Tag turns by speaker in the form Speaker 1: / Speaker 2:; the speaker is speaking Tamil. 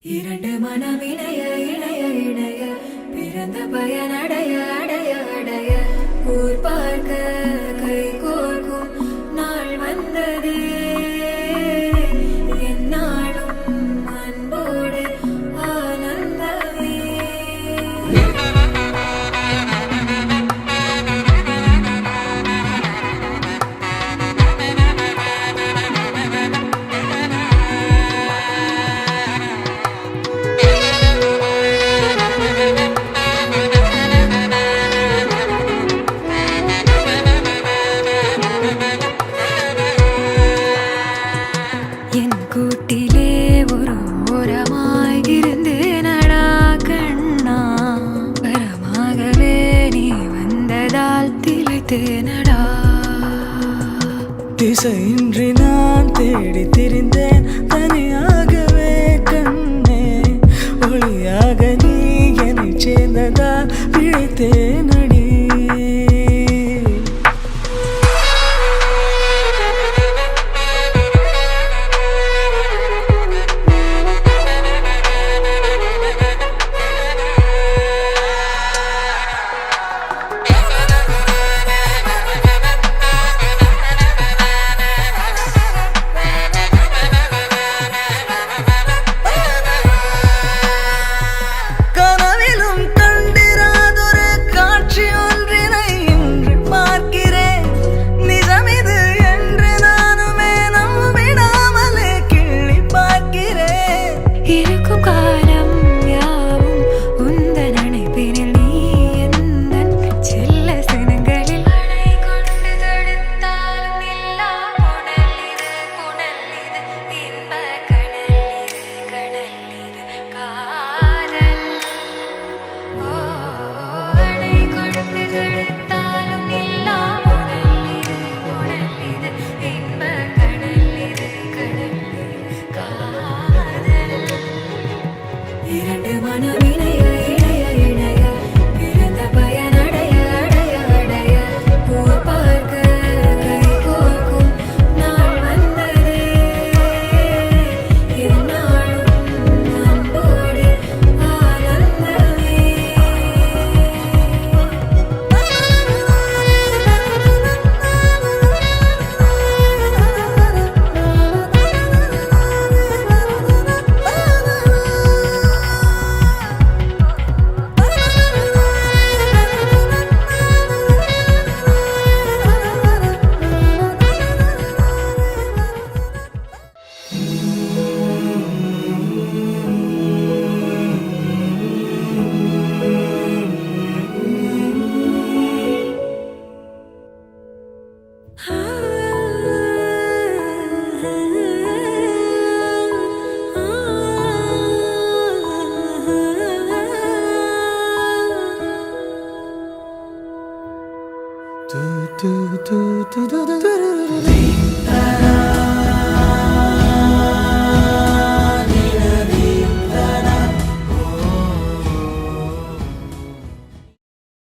Speaker 1: இரண்டு மனம் இணைய இணைய இணைய பிறந்த பயன் அடைய அடைய அடைய ஊர் பார்க்க கை கோர்க்கும் நாள் வந்ததே என்னாலும் அன்போடு ஆனந்தமே. என் கூட்டிலே ஒரு ஓரமாய் இருந்தேனடா கண்ணா, வரமாகவே நீ வந்ததால் திளைத்தேனடா.
Speaker 2: திசையின்றி நான் தேடி திரிந்தேன் தனியாகவே கண்ணே, ஒளியாக நீ என்னை சேர்ந்ததால் பிழைத்தேனடி. கனவிலும் கண்டிராதொரு காட்சி ஒன்றினை இன்று பார்க்கிறேன். நிஜமிது என்று நானுமே நம்பிடாமலே கிள்ளி பார்க்கிறேன்.
Speaker 1: இருக்கும் காலம் யாவும் உந்தன் அணைப்பினில் நீ எந்தன் செல்ல சினங்களில் அணை கொண்டு தடுத்தாலும் இல்லா புனல் இது இன்ப கடல் இது காதல். ஓ, அணை கொண்டு தடுத்தாலும் இல்லா புனல் இது இன்ப கடல் இது காதல். இரண்டு மனம் இணைய இணைய இணைய பிறந்த பயன் அடைய அடைய அடைய ஊர் பார்க்க கை கோர்க்கும் நாள் வந்ததே என்னாலும் அன்போடு ஆனந்தமே.
Speaker 2: Du du du du du du